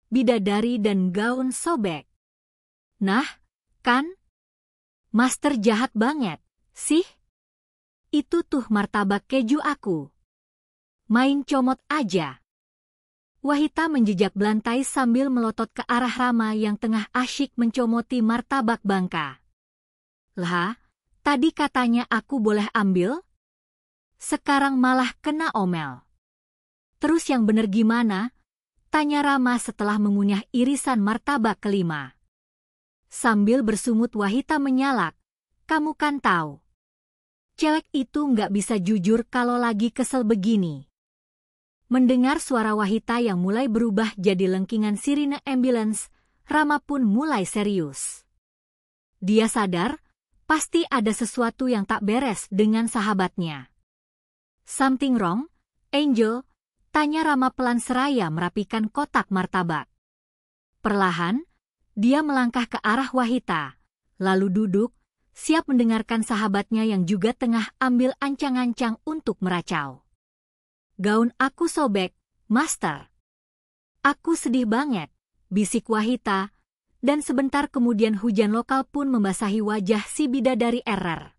bidadari dan gaun sobek. Nah, kan? Master jahat banget, sih? Itu tuh martabak keju aku. Main comot aja. Wahita menjejak belantai sambil melotot ke arah Rama yang tengah asyik mencomoti martabak bangka. Lah, tadi katanya aku boleh ambil? Sekarang malah kena omel. Terus yang bener gimana? Tanya Rama setelah mengunyah irisan martabak kelima. Sambil bersungut Wahita menyalak, kamu kan tahu. Cewek itu nggak bisa jujur kalau lagi kesel begini. Mendengar suara Wahita yang mulai berubah jadi lengkingan sirine ambulans, Rama pun mulai serius. Dia sadar, pasti ada sesuatu yang tak beres dengan sahabatnya. Something wrong, Angel? Tanya Rama pelan seraya merapikan kotak martabak. Perlahan, dia melangkah ke arah Wahita, lalu duduk, siap mendengarkan sahabatnya yang juga tengah ambil ancang-ancang untuk meracau. Gaun aku sobek, Master. Aku sedih banget, bisik Wahita, dan sebentar kemudian hujan lokal pun membasahi wajah si bidadari RR.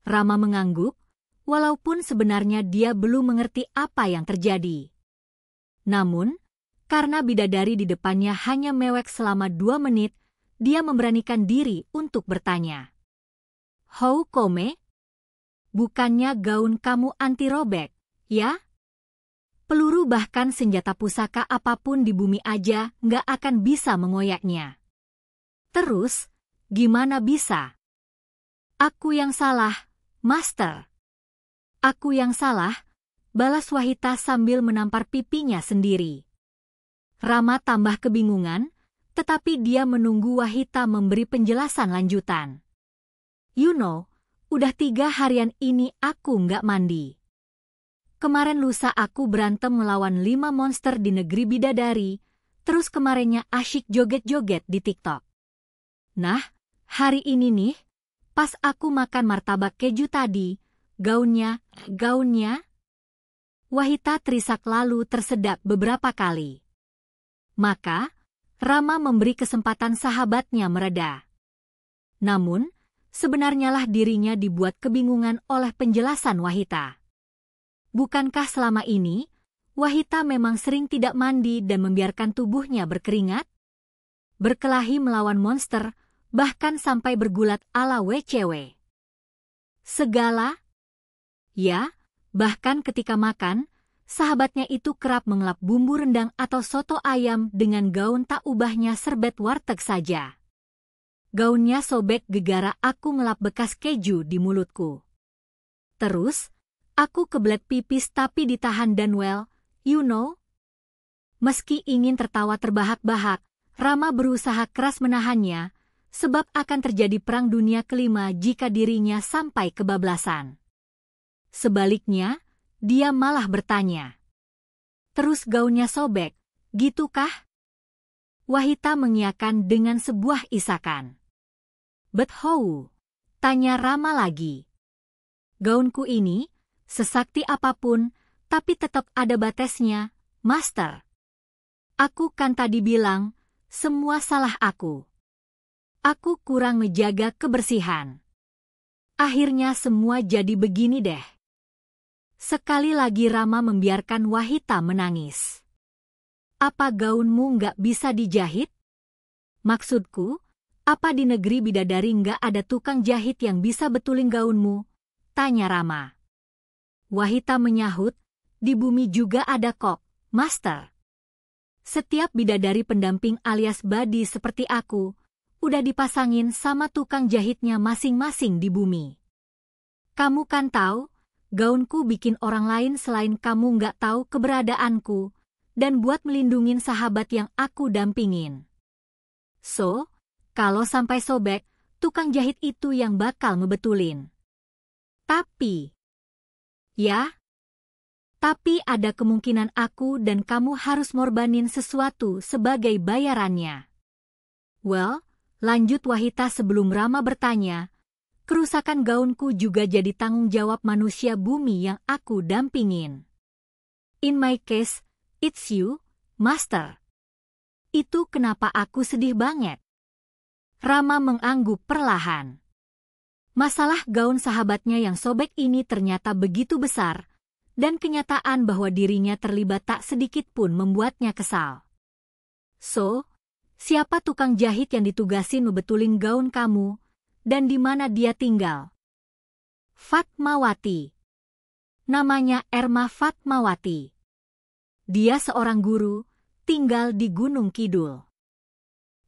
Rama mengangguk, walaupun sebenarnya dia belum mengerti apa yang terjadi. Namun, karena bidadari di depannya hanya mewek selama 2 menit, dia memberanikan diri untuk bertanya. How come? Bukannya gaun kamu anti robek, ya? Peluru bahkan senjata pusaka apapun di bumi aja nggak akan bisa mengoyaknya. Terus, gimana bisa? Aku yang salah, Master. Aku yang salah, balas Wahita sambil menampar pipinya sendiri. Rama tambah kebingungan, tetapi dia menunggu Wahita memberi penjelasan lanjutan. You know, udah 3 harian ini aku nggak mandi. Kemarin lusa aku berantem melawan 5 monster di negeri bidadari, terus kemarinnya asyik joget-joget di TikTok. Nah, hari ini nih, pas aku makan martabak keju tadi, gaunnya, Wahita terisak lalu tersedak beberapa kali. Maka, Rama memberi kesempatan sahabatnya mereda. Namun, sebenarnya lah dirinya dibuat kebingungan oleh penjelasan Wahita. Bukankah selama ini, Wahita memang sering tidak mandi dan membiarkan tubuhnya berkeringat? Berkelahi melawan monster, bahkan sampai bergulat ala WCW. Segala? Ya, bahkan ketika makan, sahabatnya itu kerap mengelap bumbu rendang atau soto ayam dengan gaun tak ubahnya serbet warteg saja. Gaunnya sobek gegara aku ngelap bekas keju di mulutku. Terus, aku kebelet pipis tapi ditahan dan you know. Meski ingin tertawa terbahak-bahak, Rama berusaha keras menahannya, sebab akan terjadi perang dunia kelima jika dirinya sampai kebablasan. Sebaliknya, dia malah bertanya. Terus gaunnya sobek, gitu kah? Wahita mengiyakan dengan sebuah isakan. But how? Tanya Rama lagi. Gaunku ini, sesakti apapun, tapi tetap ada batasnya, Master. Aku kan tadi bilang, semua salah aku. Aku kurang menjaga kebersihan. Akhirnya semua jadi begini deh. Sekali lagi Rama membiarkan Wahita menangis. Apa gaunmu nggak bisa dijahit? Maksudku, apa di negeri bidadari nggak ada tukang jahit yang bisa betulin gaunmu? Tanya Rama. Wahita menyahut, di bumi juga ada kok, Master. Setiap bidadari pendamping alias badi seperti aku, udah dipasangin sama tukang jahitnya masing-masing di bumi. Kamu kan tahu, gaunku bikin orang lain selain kamu nggak tahu keberadaanku, dan buat melindungin sahabat yang aku dampingin. So, kalau sampai sobek, tukang jahit itu yang bakal ngebetulin. Tapi ada kemungkinan aku dan kamu harus ngorbanin sesuatu sebagai bayarannya. Well, lanjut Wahita sebelum Rama bertanya, kerusakan gaunku juga jadi tanggung jawab manusia bumi yang aku dampingin. In my case, it's you, Master. Itu kenapa aku sedih banget. Rama mengangguk perlahan. Masalah gaun sahabatnya yang sobek ini ternyata begitu besar, dan kenyataan bahwa dirinya terlibat tak sedikit pun membuatnya kesal. So, siapa tukang jahit yang ditugasin membetulin gaun kamu, dan di mana dia tinggal? Fatmawati. Namanya Erma Fatmawati. Dia seorang guru, tinggal di Gunung Kidul.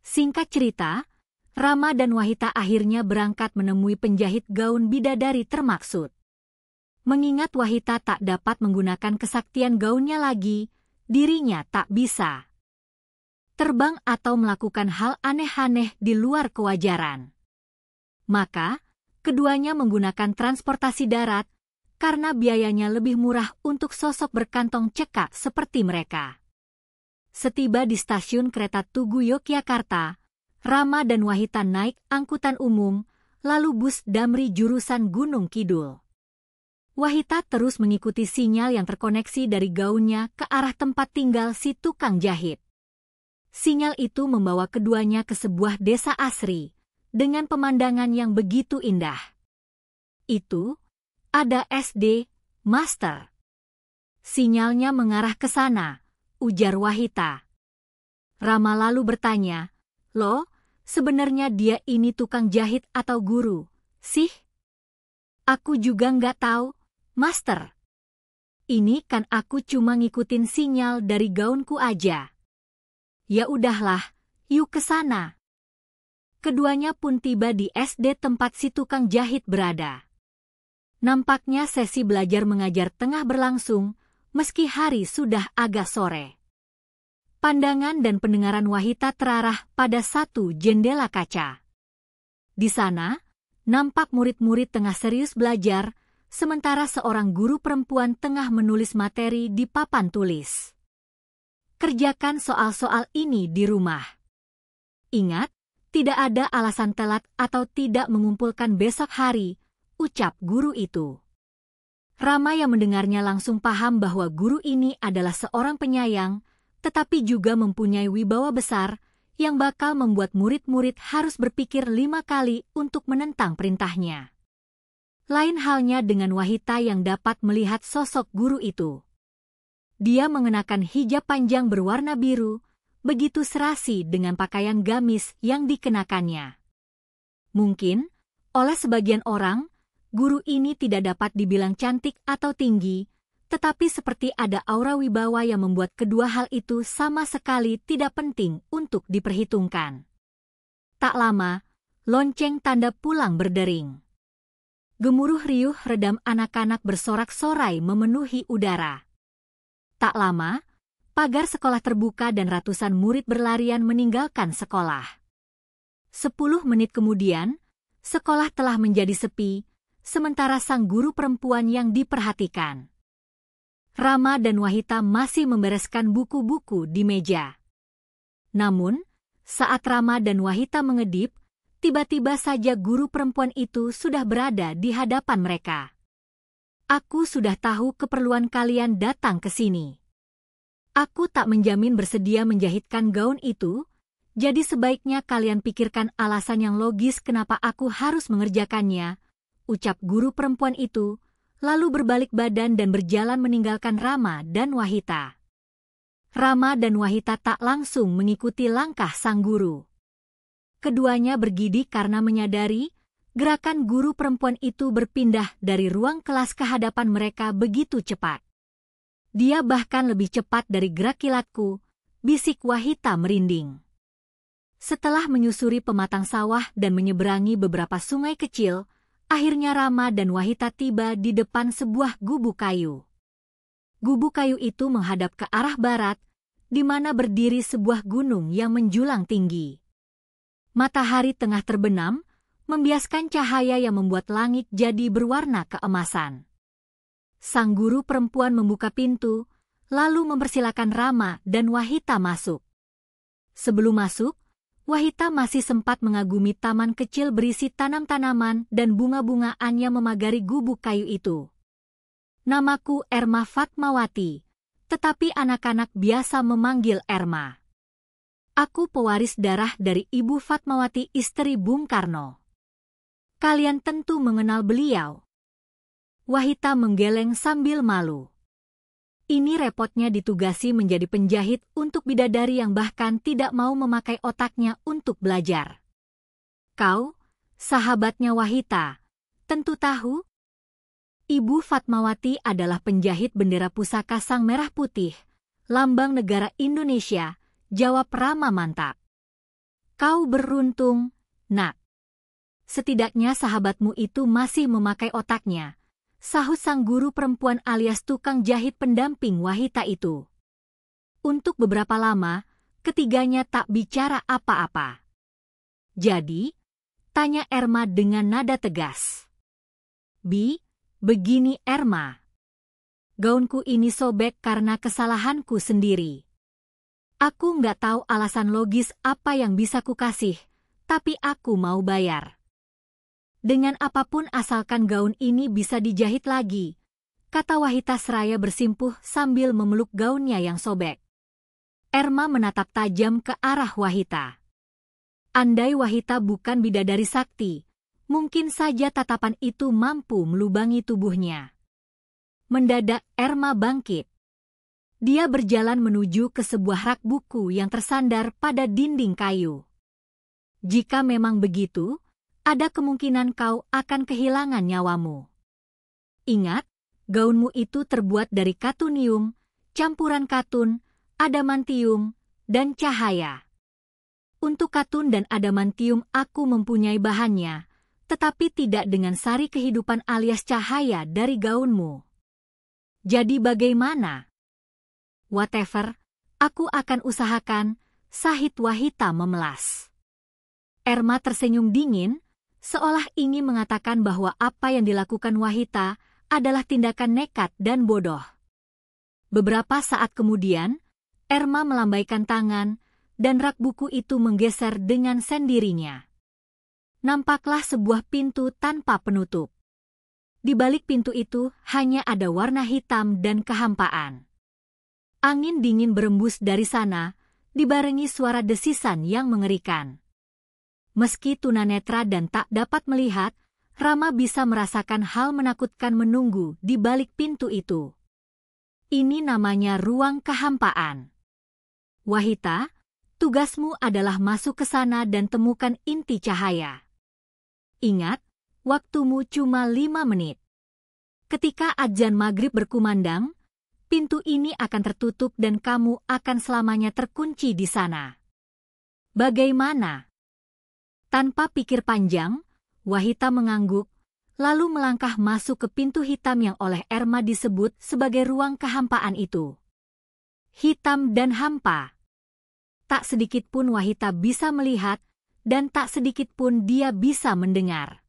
Singkat cerita, Rama dan Wahita akhirnya berangkat menemui penjahit gaun bidadari termaksud. Mengingat Wahita tak dapat menggunakan kesaktian gaunnya lagi, dirinya tak bisa terbang atau melakukan hal aneh-aneh di luar kewajaran. Maka, keduanya menggunakan transportasi darat karena biayanya lebih murah untuk sosok berkantong cekak seperti mereka. Setiba di stasiun kereta Tugu Yogyakarta, Rama dan Wahita naik angkutan umum, lalu bus Damri jurusan Gunung Kidul. Wahita terus mengikuti sinyal yang terkoneksi dari gaunnya ke arah tempat tinggal si tukang jahit. Sinyal itu membawa keduanya ke sebuah desa asri, dengan pemandangan yang begitu indah. Itu, ada SD, Master. Sinyalnya mengarah ke sana, ujar Wahita. Rama lalu bertanya, "Loh, sebenarnya dia ini tukang jahit atau guru, sih?" "Aku juga nggak tahu, Master. Ini kan aku cuma ngikutin sinyal dari gaunku aja." "Ya udahlah, yuk ke sana." Keduanya pun tiba di SD tempat si tukang jahit berada. Nampaknya sesi belajar mengajar tengah berlangsung, meski hari sudah agak sore. Pandangan dan pendengaran Wahita terarah pada satu jendela kaca. Di sana, nampak murid-murid tengah serius belajar, sementara seorang guru perempuan tengah menulis materi di papan tulis. "Kerjakan soal-soal ini di rumah. Ingat, tidak ada alasan telat atau tidak mengumpulkan besok hari," ucap guru itu. Rama yang mendengarnya langsung paham bahwa guru ini adalah seorang penyayang, tetapi juga mempunyai wibawa besar yang bakal membuat murid-murid harus berpikir 5 kali untuk menentang perintahnya. Lain halnya dengan Wahita yang dapat melihat sosok guru itu. Dia mengenakan hijab panjang berwarna biru, begitu serasi dengan pakaian gamis yang dikenakannya. Mungkin, oleh sebagian orang, guru ini tidak dapat dibilang cantik atau tinggi, tetapi seperti ada aura wibawa yang membuat kedua hal itu sama sekali tidak penting untuk diperhitungkan. Tak lama, lonceng tanda pulang berdering. Gemuruh riuh redam anak-anak bersorak-sorai memenuhi udara. Tak lama, pagar sekolah terbuka dan ratusan murid berlarian meninggalkan sekolah. 10 menit kemudian, sekolah telah menjadi sepi, sementara sang guru perempuan yang diperhatikan. Rama dan Wahita masih membereskan buku-buku di meja. Namun, saat Rama dan Wahita mengedip, tiba-tiba saja guru perempuan itu sudah berada di hadapan mereka. "Aku sudah tahu keperluan kalian datang ke sini. Aku tak menjamin bersedia menjahitkan gaun itu, jadi sebaiknya kalian pikirkan alasan yang logis kenapa aku harus mengerjakannya," ucap guru perempuan itu, lalu berbalik badan dan berjalan meninggalkan Rama dan Wahita. Rama dan Wahita tak langsung mengikuti langkah sang guru. Keduanya bergidik karena menyadari gerakan guru perempuan itu berpindah dari ruang kelas ke hadapan mereka begitu cepat. "Dia bahkan lebih cepat dari gerak kilatku," bisik Wahita merinding. Setelah menyusuri pematang sawah dan menyeberangi beberapa sungai kecil, akhirnya Rama dan Wahita tiba di depan sebuah gubuk kayu. Gubuk kayu itu menghadap ke arah barat, di mana berdiri sebuah gunung yang menjulang tinggi. Matahari tengah terbenam, membiaskan cahaya yang membuat langit jadi berwarna keemasan. Sang guru perempuan membuka pintu, lalu mempersilakan Rama dan Wahita masuk. Sebelum masuk, Wahita masih sempat mengagumi taman kecil berisi tanam-tanaman dan bunga-bungaan yang memagari gubuk kayu itu. "Namaku Erma Fatmawati, tetapi anak-anak biasa memanggil Erma." Aku pewaris darah dari Ibu Fatmawati, istri Bung Karno. Kalian tentu mengenal beliau. Wahita menggeleng sambil malu. Ini repotnya ditugasi menjadi penjahit untuk bidadari yang bahkan tidak mau memakai otaknya untuk belajar. Kau, sahabatnya Wahita, tentu tahu. Ibu Fatmawati adalah penjahit bendera pusaka Sang Merah Putih, lambang negara Indonesia, jawab Rama mantap. Kau beruntung, nak. Setidaknya sahabatmu itu masih memakai otaknya, sahut sang guru perempuan alias tukang jahit pendamping Wahita itu. Untuk beberapa lama, ketiganya tak bicara apa-apa. Jadi, tanya Erma dengan nada tegas. Begini Erma. Gaunku ini sobek karena kesalahanku sendiri. Aku nggak tahu alasan logis apa yang bisa kukasih, tapi aku mau bayar. Dengan apapun asalkan gaun ini bisa dijahit lagi, kata Wahita seraya bersimpuh sambil memeluk gaunnya yang sobek. Erma menatap tajam ke arah Wahita. Andai Wahita bukan bidadari sakti, mungkin saja tatapan itu mampu melubangi tubuhnya. Mendadak Erma bangkit. Dia berjalan menuju ke sebuah rak buku yang tersandar pada dinding kayu. Jika memang begitu, ada kemungkinan kau akan kehilangan nyawamu. Ingat, gaunmu itu terbuat dari katunium, campuran katun, adamantium, dan cahaya. Untuk katun dan adamantium aku mempunyai bahannya, tetapi tidak dengan sari kehidupan alias cahaya dari gaunmu. Jadi bagaimana? Whatever, aku akan usahakan, sahut Wahita memelas. Erma tersenyum dingin, seolah ingin mengatakan bahwa apa yang dilakukan Wahita adalah tindakan nekat dan bodoh. Beberapa saat kemudian, Erma melambaikan tangan, dan rak buku itu menggeser dengan sendirinya. Nampaklah sebuah pintu tanpa penutup. Di balik pintu itu hanya ada warna hitam dan kehampaan. Angin dingin berembus dari sana, dibarengi suara desisan yang mengerikan. Meski tunanetra dan tak dapat melihat, Rama bisa merasakan hal menakutkan menunggu di balik pintu itu. Ini namanya ruang kehampaan. Wahita, tugasmu adalah masuk ke sana dan temukan inti cahaya. Ingat, waktumu cuma 5 menit. Ketika adzan maghrib berkumandang, pintu ini akan tertutup dan kamu akan selamanya terkunci di sana. Bagaimana? Tanpa pikir panjang, Wahita mengangguk, lalu melangkah masuk ke pintu hitam yang oleh Erma disebut sebagai ruang kehampaan itu. Hitam dan hampa. Tak sedikit pun Wahita bisa melihat, dan tak sedikit pun dia bisa mendengar.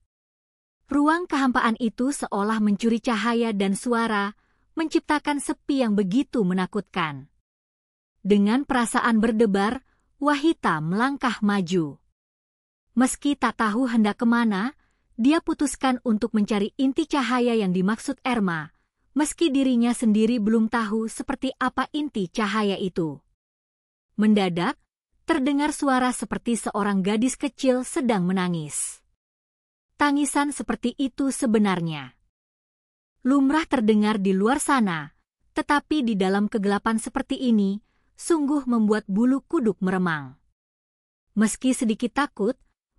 Ruang kehampaan itu seolah mencuri cahaya dan suara, menciptakan sepi yang begitu menakutkan. Dengan perasaan berdebar, Wahita melangkah maju. Meski tak tahu hendak kemana, dia putuskan untuk mencari inti cahaya yang dimaksud Erma, meski dirinya sendiri belum tahu seperti apa inti cahaya itu. Mendadak, terdengar suara seperti seorang gadis kecil sedang menangis. Tangisan seperti itu sebenarnya lumrah terdengar di luar sana, tetapi di dalam kegelapan seperti ini, sungguh membuat bulu kuduk meremang. Meski sedikit takut,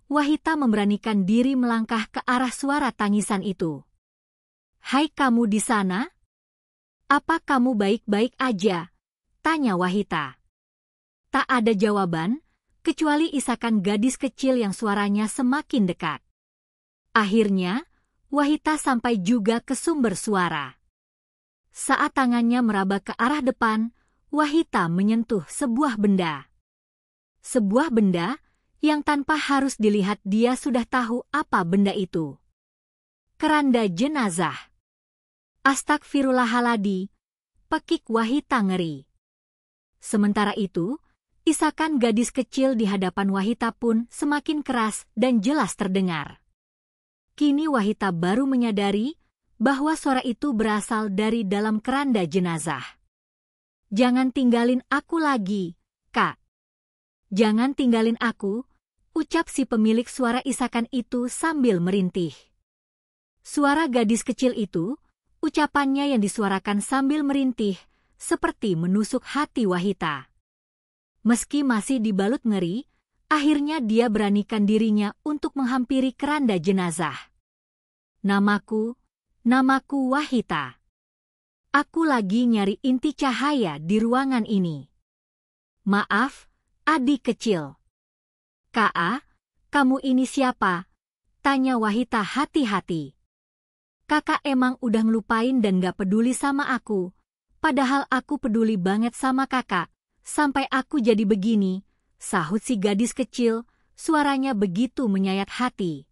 Wahita memberanikan diri melangkah ke arah suara tangisan itu. "Hai kamu di sana? Apa kamu baik-baik aja?" tanya Wahita. Tak ada jawaban, kecuali isakan gadis kecil yang suaranya semakin dekat. Akhirnya, Wahita sampai juga ke sumber suara. Saat tangannya meraba ke arah depan, Wahita menyentuh sebuah benda. Sebuah benda yang tanpa harus dilihat dia sudah tahu apa benda itu. Keranda jenazah. Astagfirullahaladzim, pekik Wahita ngeri. Sementara itu, isakan gadis kecil di hadapan Wahita pun semakin keras dan jelas terdengar. Kini Wahita baru menyadari bahwa suara itu berasal dari dalam keranda jenazah. "Jangan tinggalin aku lagi, Kak." Jangan tinggalin aku, ucap si pemilik suara isakan itu sambil merintih. Suara gadis kecil itu, ucapannya yang disuarakan sambil merintih, seperti menusuk hati Wahita. Meski masih dibalut ngeri, akhirnya dia beranikan dirinya untuk menghampiri keranda jenazah. Namaku Wahita. Aku lagi nyari inti cahaya di ruangan ini. Maaf, adik kecil. Kak, kamu ini siapa? Tanya Wahita hati-hati. Kakak emang udah ngelupain dan gak peduli sama aku. Padahal aku peduli banget sama kakak. Sampai aku jadi begini, sahut si gadis kecil, suaranya begitu menyayat hati.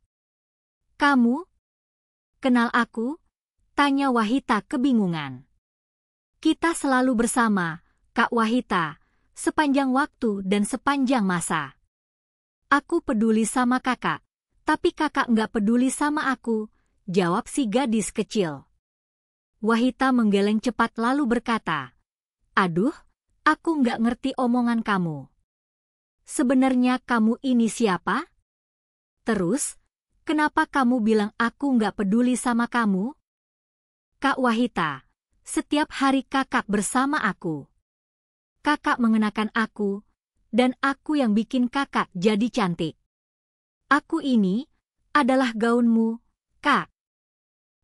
Kamu? Kenal aku? Tanya Wahita kebingungan. Kita selalu bersama, Kak Wahita, sepanjang waktu dan sepanjang masa. Aku peduli sama kakak, tapi kakak nggak peduli sama aku, jawab si gadis kecil. Wahita menggeleng cepat lalu berkata, aduh, aku nggak ngerti omongan kamu. Sebenarnya kamu ini siapa? Terus, kenapa kamu bilang aku nggak peduli sama kamu? Kak Wahita, setiap hari kakak bersama aku. Kakak mengenakan aku, dan aku yang bikin kakak jadi cantik. Aku ini adalah gaunmu, Kak.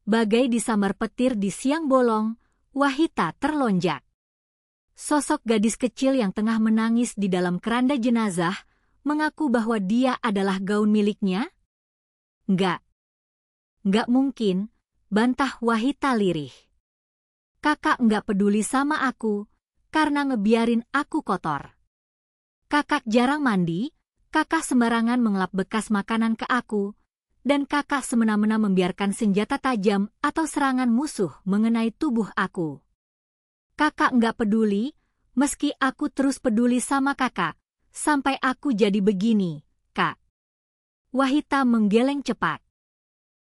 Bagai disambar petir di siang bolong, Wahita terlonjak. Sosok gadis kecil yang tengah menangis di dalam keranda jenazah mengaku bahwa dia adalah gaun miliknya? Enggak mungkin, bantah Wahita lirih. Kakak enggak peduli sama aku, karena ngebiarin aku kotor. Kakak jarang mandi, kakak sembarangan mengelap bekas makanan ke aku, dan kakak semena-mena membiarkan senjata tajam atau serangan musuh mengenai tubuh aku. Kakak enggak peduli, meski aku terus peduli sama kakak, sampai aku jadi begini, Kak. Wahita menggeleng cepat.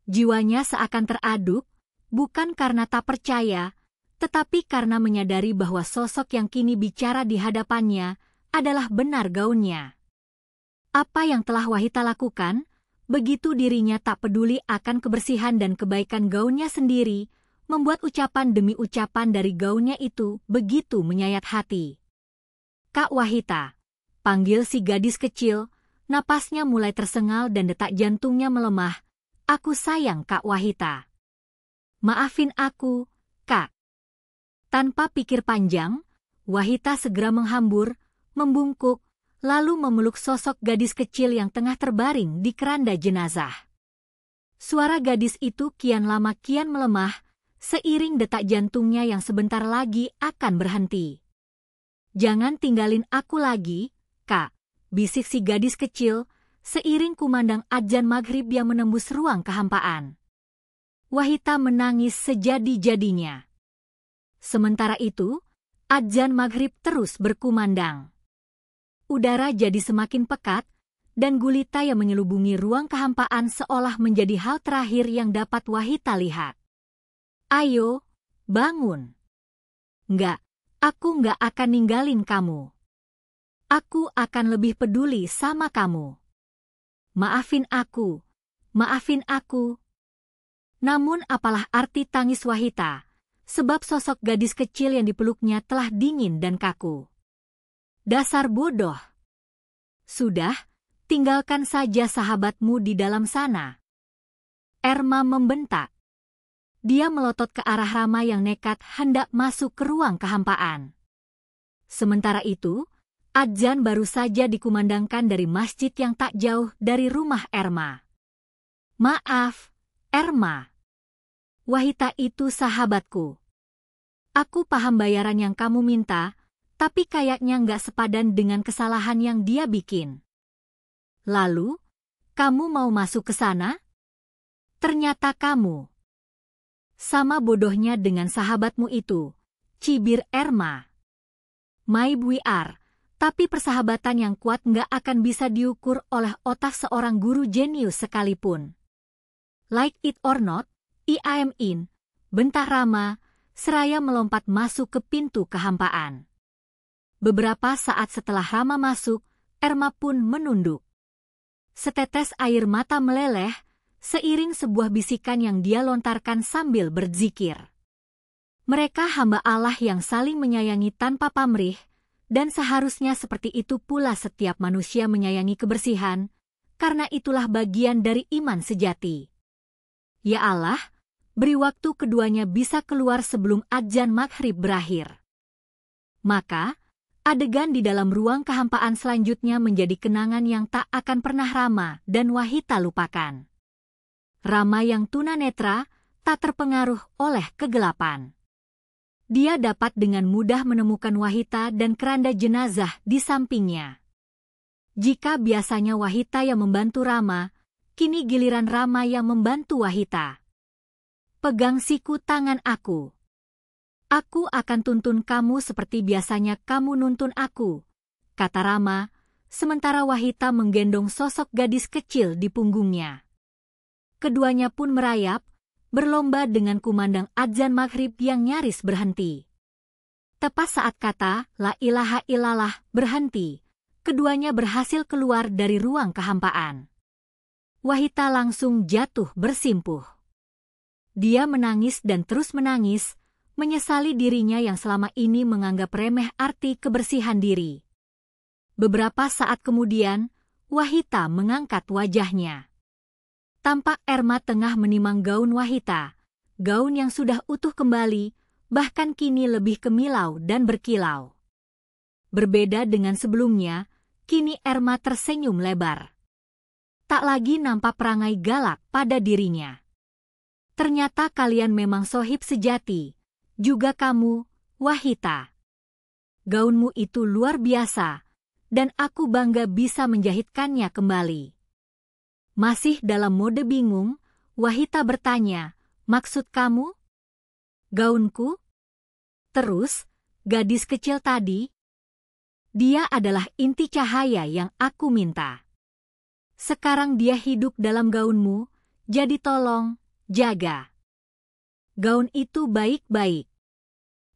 Jiwanya seakan teraduk, bukan karena tak percaya, tetapi karena menyadari bahwa sosok yang kini bicara di hadapannya adalah benar gaunnya. Apa yang telah Wahita lakukan, begitu dirinya tak peduli akan kebersihan dan kebaikan gaunnya sendiri, membuat ucapan demi ucapan dari gaunnya itu begitu menyayat hati. Kak Wahita, panggil si gadis kecil, napasnya mulai tersengal dan detak jantungnya melemah. Aku sayang Kak Wahita. Maafin aku, Kak. Tanpa pikir panjang, Wahita segera menghambur, membungkuk, lalu memeluk sosok gadis kecil yang tengah terbaring di keranda jenazah. Suara gadis itu kian lama kian melemah, seiring detak jantungnya yang sebentar lagi akan berhenti. Jangan tinggalin aku lagi, Kak, bisik si gadis kecil, seiring kumandang adzan maghrib yang menembus ruang kehampaan. Wahita menangis sejadi-jadinya. Sementara itu, adzan maghrib terus berkumandang. Udara jadi semakin pekat, dan gulita yang menyelubungi ruang kehampaan seolah menjadi hal terakhir yang dapat Wahita lihat. Ayo, bangun. Aku nggak akan ninggalin kamu. Aku akan lebih peduli sama kamu. Maafin aku. Namun apalah arti tangis Wahita, sebab sosok gadis kecil yang dipeluknya telah dingin dan kaku. Dasar bodoh. Sudah, tinggalkan saja sahabatmu di dalam sana. Erma membentak. Dia melotot ke arah Rama yang nekat hendak masuk ke ruang kehampaan. Sementara itu, adzan baru saja dikumandangkan dari masjid yang tak jauh dari rumah Erma. Maaf, Erma. Wahita itu sahabatku. Aku paham bayaran yang kamu minta, tapi kayaknya nggak sepadan dengan kesalahan yang dia bikin. Lalu, kamu mau masuk ke sana? Ternyata kamu sama bodohnya dengan sahabatmu itu, cibir Erma. My we are, tapi persahabatan yang kuat nggak akan bisa diukur oleh otak seorang guru jenius sekalipun. Like it or not, I am in, bentak Rama, seraya melompat masuk ke pintu kehampaan. Beberapa saat setelah Rama masuk, Erma pun menunduk. Setetes air mata meleleh, seiring sebuah bisikan yang dia lontarkan sambil berzikir. Mereka hamba Allah yang saling menyayangi tanpa pamrih, dan seharusnya seperti itu pula setiap manusia menyayangi kebersihan, karena itulah bagian dari iman sejati. Ya Allah, beri waktu keduanya bisa keluar sebelum adzan maghrib berakhir. Maka, adegan di dalam ruang kehampaan selanjutnya menjadi kenangan yang tak akan pernah Rama dan Wahita lupakan. Rama yang tunanetra tak terpengaruh oleh kegelapan. Dia dapat dengan mudah menemukan Wahita dan keranda jenazah di sampingnya. Jika biasanya Wahita yang membantu Rama, kini giliran Rama yang membantu Wahita. Pegang siku tangan aku. Aku akan tuntun kamu seperti biasanya kamu nuntun aku, kata Rama, sementara Wahita menggendong sosok gadis kecil di punggungnya. Keduanya pun merayap, berlomba dengan kumandang adzan maghrib yang nyaris berhenti. Tepat saat kata La ilaha illallah berhenti, keduanya berhasil keluar dari ruang kehampaan. Wahita langsung jatuh bersimpuh. Dia menangis dan terus menangis, menyesali dirinya yang selama ini menganggap remeh arti kebersihan diri. Beberapa saat kemudian, Wahita mengangkat wajahnya. Tampak Erma tengah menimang gaun Wahita, gaun yang sudah utuh kembali, bahkan kini lebih kemilau dan berkilau. Berbeda dengan sebelumnya, kini Erma tersenyum lebar. Tak lagi nampak perangai galak pada dirinya. Ternyata kalian memang sohib sejati, juga kamu, Wahita. Gaunmu itu luar biasa, dan aku bangga bisa menjahitkannya kembali. Masih dalam mode bingung, Wahita bertanya, maksud kamu? Gaunku? Terus, gadis kecil tadi? Dia adalah inti cahaya yang aku minta. Sekarang dia hidup dalam gaunmu, jadi tolong, jaga. Gaun itu baik-baik.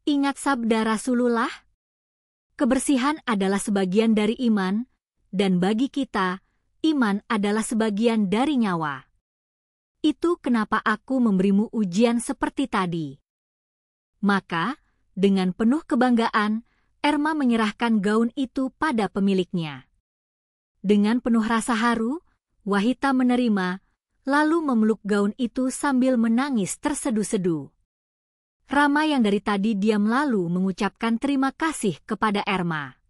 Ingat sabda Rasulullah? Kebersihan adalah sebagian dari iman, dan bagi kita, iman adalah sebagian dari nyawa. Itu kenapa aku memberimu ujian seperti tadi. Maka, dengan penuh kebanggaan, Erma menyerahkan gaun itu pada pemiliknya. Dengan penuh rasa haru, Wahita menerima, lalu memeluk gaun itu sambil menangis tersedu-sedu. Rama yang dari tadi diam lalu mengucapkan terima kasih kepada Erma.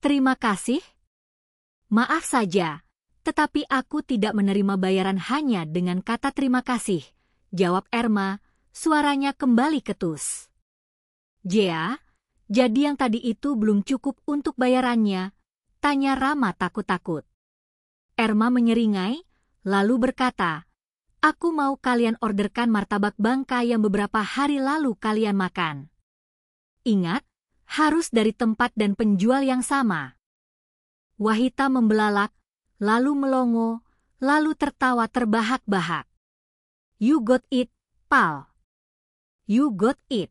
Terima kasih? Maaf saja, tetapi aku tidak menerima bayaran hanya dengan kata terima kasih, jawab Erma, suaranya kembali ketus. Jea, jadi yang tadi itu belum cukup untuk bayarannya, tanya Rama takut-takut. Erma menyeringai, lalu berkata, aku mau kalian orderkan martabak bangka yang beberapa hari lalu kalian makan. Ingat, harus dari tempat dan penjual yang sama. Wahita membelalak, lalu melongo, lalu tertawa terbahak-bahak. You got it, pal. You got it.